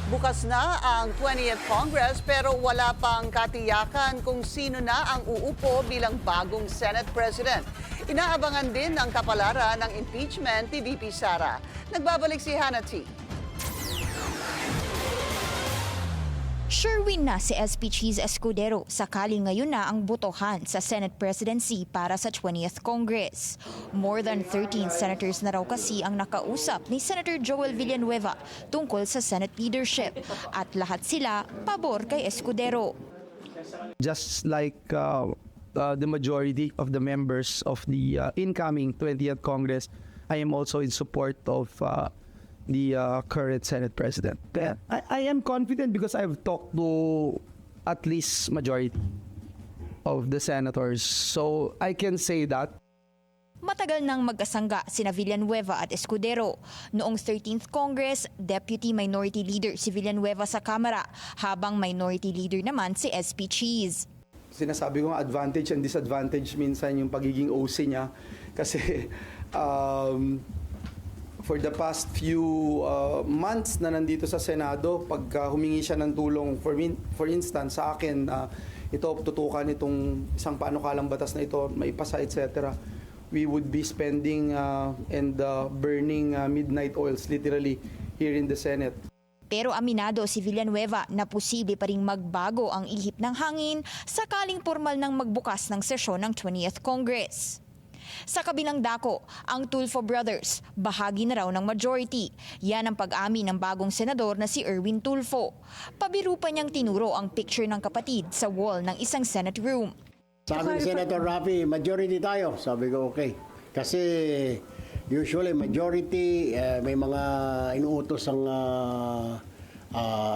Bukas na ang 20th Congress pero wala pang katiyakan kung sino na ang uupo bilang bagong Senate President. Inaabangan din ang kapalaran ng impeachment ni VP Sara. Nagbabalik si Hannah T. Sure win na si SP Cheese Escudero sakaling ngayon na ang botohan sa Senate presidency para sa 20th Congress. More than 13 senators na raw kasi ang nakausap ni Senator Joel Villanueva tungkol sa Senate leadership at lahat sila pabor kay Escudero. Just like the majority of the members of the incoming 20th Congress, I am also in support of the current Senate President. I am confident because I've talked to at least majority of the senators. So I can say that. Matagal nang magkasangga sina Villanueva at Escudero. Noong 13th Congress, Deputy Minority Leader si Villanueva sa Kamara, habang Minority Leader naman si SP Cheese. Sinasabi ko nga advantage and disadvantage minsan yung pagiging OC niya kasi for the past few months na nandito sa Senado, pag humingi siya ng tulong, for instance, sa akin, ito, tutukan itong isang panukalang batas na ito, maipasa, etc., we would be spending and burning midnight oils, literally, here in the Senate. Pero aminado si Villanueva na posible pa ring magbago ang ihip ng hangin sakaling formal nang magbukas ng sesyon ng 20th Congress. Sa kabilang dako, ang Tulfo brothers, bahagi na raw ng majority. Yan ang pag-amin ng bagong senador na si Erwin Tulfo. Pabiru pa niyang tinuro ang picture ng kapatid sa wall ng isang Senate room. Sabi ni Senator Raffy, majority tayo. Sabi ko, okay. Kasi usually majority, may mga inuutos ang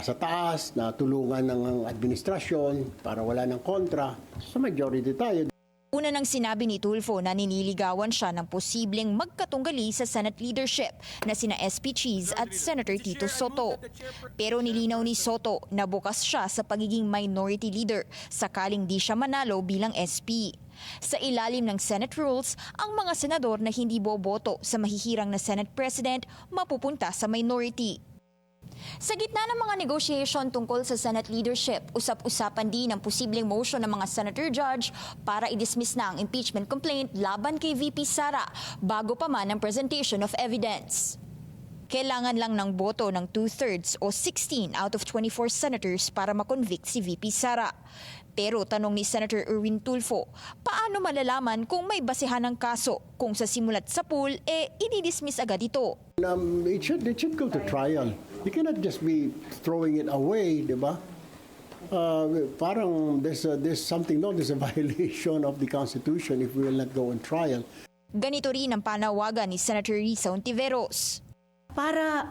sa taas na tulungan ng administrasyon para wala ng kontra. Sa majority tayo. Una nang sinabi ni Tulfo na niniligawan siya ng posibleng magkatunggali sa Senate leadership na sina SP Cheese at Senator Tito Soto. Pero nilinaw ni Soto na bukas siya sa pagiging minority leader sakaling di siya manalo bilang SP. Sa ilalim ng Senate rules, ang mga senador na hindi boboto sa mahihirang na Senate President mapupunta sa minority. Sa gitna ng mga negotiation tungkol sa Senate leadership, usap-usapan din ang posibleng motion ng mga senator judge para i-dismiss na ang impeachment complaint laban kay VP Sara bago pa man ang presentation of evidence. Kailangan lang ng boto ng 2/3 o 16 out of 24 senators para makonvict si VP Sara. Pero tanong ni Senator Erwin Tulfo, paano malalaman kung may basihan ng kaso kung sa simulat sa pool i-dismiss agad ito? It should go to trial. You cannot just be throwing it away, di ba? Parang there's something, no, there's a violation of the Constitution if we will not go on trial. Ganito rin ang panawagan ni Senator Risa Ontiveros. Para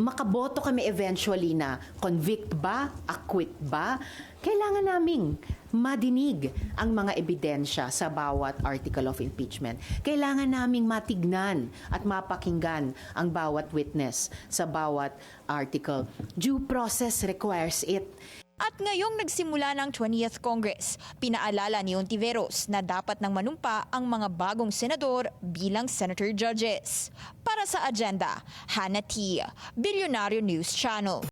makaboto kami eventually na convict ba, acquit ba, kailangan naming madinig ang mga ebidensya sa bawat article of impeachment. Kailangan naming matignan at mapakinggan ang bawat witness sa bawat article. Due process requires it. At ngayong nagsimula ng 20th Congress, pinaalala ni Ontiveros na dapat nang manumpa ang mga bagong senador bilang senator judges. Para sa agenda, Hannah T, Bilyonaryo News Channel.